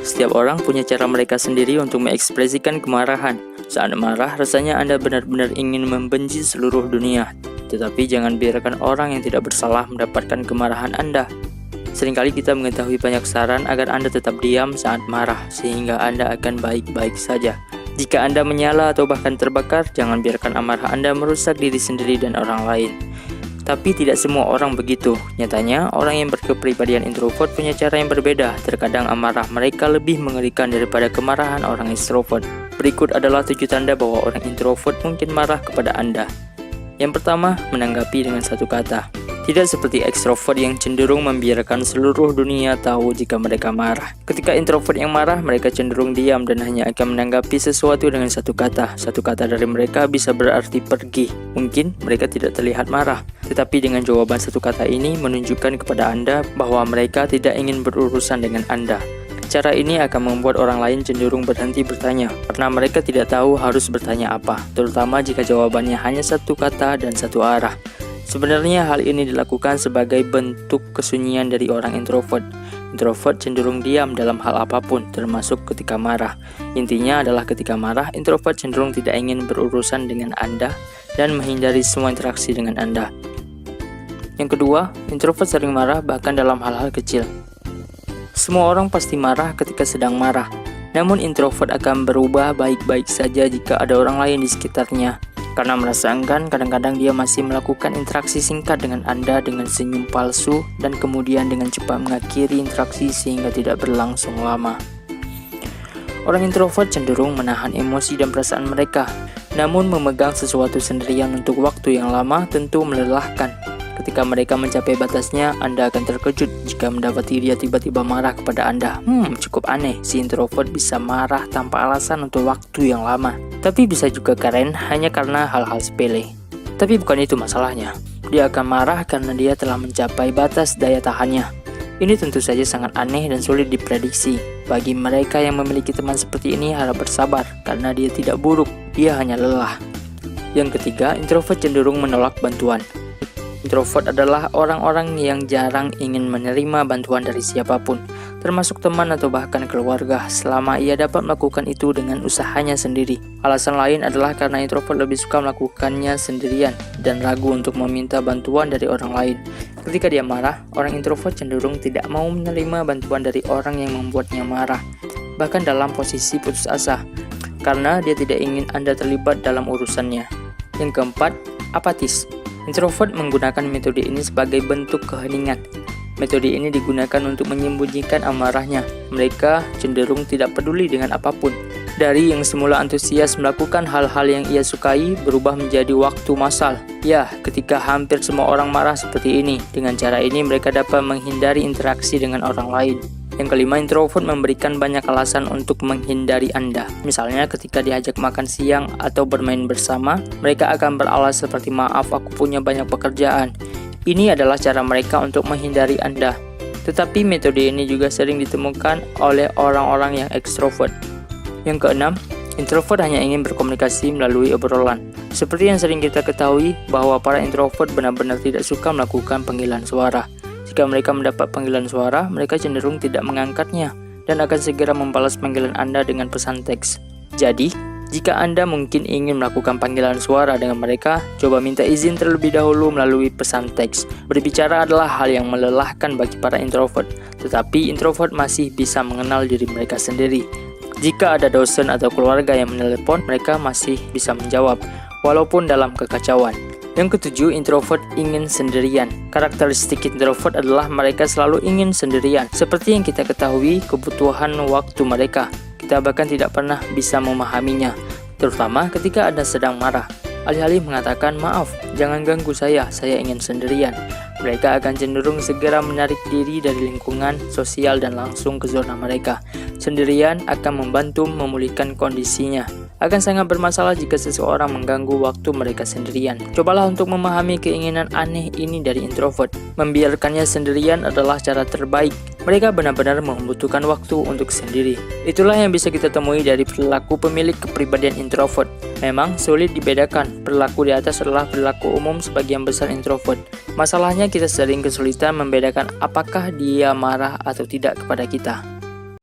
Setiap orang punya cara mereka sendiri untuk mengekspresikan kemarahan. Saat marah, rasanya Anda benar-benar ingin membenci seluruh dunia. Tetapi jangan biarkan orang yang tidak bersalah mendapatkan kemarahan Anda. Seringkali kita mengetahui banyak saran agar Anda tetap diam saat marah, sehingga Anda akan baik-baik saja. Jika Anda menyala atau bahkan terbakar, jangan biarkan amarah Anda merusak diri sendiri dan orang lain. Tapi tidak semua orang begitu. Nyatanya, orang yang berkepribadian introvert punya cara yang berbeda. Terkadang amarah mereka lebih mengerikan daripada kemarahan orang extrovert. Berikut adalah 7 tanda bahwa orang introvert mungkin marah kepada Anda. Yang pertama, menanggapi dengan satu kata. Tidak seperti ekstrovert yang cenderung membiarkan seluruh dunia tahu jika mereka marah. Ketika introvert yang marah, mereka cenderung diam dan hanya akan menanggapi sesuatu dengan satu kata. Satu kata dari mereka bisa berarti pergi. Mungkin mereka tidak terlihat marah, tetapi dengan jawaban satu kata ini menunjukkan kepada Anda bahwa mereka tidak ingin berurusan dengan Anda. Cara ini akan membuat orang lain cenderung berhenti bertanya, karena mereka tidak tahu harus bertanya apa, terutama jika jawabannya hanya satu kata dan satu arah. Sebenarnya hal ini dilakukan sebagai bentuk kesunyian dari orang introvert. Introvert cenderung diam dalam hal apapun, termasuk ketika marah. Intinya adalah ketika marah, introvert cenderung tidak ingin berurusan dengan Anda dan menghindari semua interaksi dengan Anda. Yang kedua, introvert sering marah bahkan dalam hal-hal kecil. Semua orang pasti marah ketika sedang marah, namun introvert akan berubah baik-baik saja jika ada orang lain di sekitarnya. Karena merasa enggan, kadang-kadang dia masih melakukan interaksi singkat dengan Anda dengan senyum palsu dan kemudian dengan cepat mengakhiri interaksi sehingga tidak berlangsung lama. Orang introvert cenderung menahan emosi dan perasaan mereka, namun memegang sesuatu sendirian untuk waktu yang lama tentu melelahkan. Ketika mereka mencapai batasnya, Anda akan terkejut jika mendapati dia tiba-tiba marah kepada Anda. Cukup aneh, si introvert bisa marah tanpa alasan untuk waktu yang lama. Tapi bisa juga keren hanya karena hal-hal sepele. Tapi bukan itu masalahnya. Dia akan marah karena dia telah mencapai batas daya tahannya. Ini tentu saja sangat aneh dan sulit diprediksi. Bagi mereka yang memiliki teman seperti ini, harap bersabar karena dia tidak buruk, dia hanya lelah. Yang ketiga, introvert cenderung menolak bantuan. Introvert adalah orang-orang yang jarang ingin menerima bantuan dari siapapun, termasuk teman atau bahkan keluarga, selama ia dapat melakukan itu dengan usahanya sendiri. Alasan lain adalah karena introvert lebih suka melakukannya sendirian dan ragu untuk meminta bantuan dari orang lain. Ketika dia marah, orang introvert cenderung tidak mau menerima bantuan dari orang yang membuatnya marah, bahkan dalam posisi putus asa, karena dia tidak ingin Anda terlibat dalam urusannya. Yang keempat, apatis. Introvert menggunakan metode ini sebagai bentuk keheningan. Metode ini digunakan untuk menyembunyikan amarahnya. Mereka cenderung tidak peduli dengan apapun. Dari yang semula antusias melakukan hal-hal yang ia sukai, berubah menjadi waktu masal. Ya, ketika hampir semua orang marah seperti ini. Dengan cara ini mereka dapat menghindari interaksi dengan orang lain. Yang kelima, introvert memberikan banyak alasan untuk menghindari Anda. Misalnya ketika diajak makan siang atau bermain bersama, mereka akan beralas seperti maaf aku punya banyak pekerjaan. Ini adalah cara mereka untuk menghindari Anda. Tetapi metode ini juga sering ditemukan oleh orang-orang yang ekstrovert. Yang keenam, introvert hanya ingin berkomunikasi melalui obrolan. Seperti yang sering kita ketahui bahwa para introvert benar-benar tidak suka melakukan panggilan suara. Jika mereka mendapat panggilan suara, mereka cenderung tidak mengangkatnya dan akan segera membalas panggilan Anda dengan pesan teks. Jadi, jika Anda mungkin ingin melakukan panggilan suara dengan mereka, coba minta izin terlebih dahulu melalui pesan teks. Berbicara adalah hal yang melelahkan bagi para introvert, tetapi introvert masih bisa mengenal diri mereka sendiri. Jika ada dosen atau keluarga yang menelepon, mereka masih bisa menjawab, walaupun dalam kekacauan. Yang ketujuh, introvert ingin sendirian. Karakteristik introvert adalah mereka selalu ingin sendirian. Seperti yang kita ketahui, kebutuhan waktu mereka. Kita bahkan tidak pernah bisa memahaminya, terutama ketika Anda sedang marah. Alih-alih mengatakan, maaf, jangan ganggu saya ingin sendirian. Mereka akan cenderung segera menarik diri dari lingkungan sosial dan langsung ke zona mereka. Sendirian akan membantu memulihkan kondisinya. Akan sangat bermasalah jika seseorang mengganggu waktu mereka sendirian. Cobalah untuk memahami keinginan aneh ini dari introvert. Membiarkannya sendirian adalah cara terbaik. Mereka benar-benar membutuhkan waktu untuk sendiri. Itulah yang bisa kita temui dari perilaku pemilik kepribadian introvert. Memang sulit dibedakan. Perilaku di atas adalah perilaku umum sebagian besar introvert. Masalahnya kita sering kesulitan membedakan apakah dia marah atau tidak kepada kita.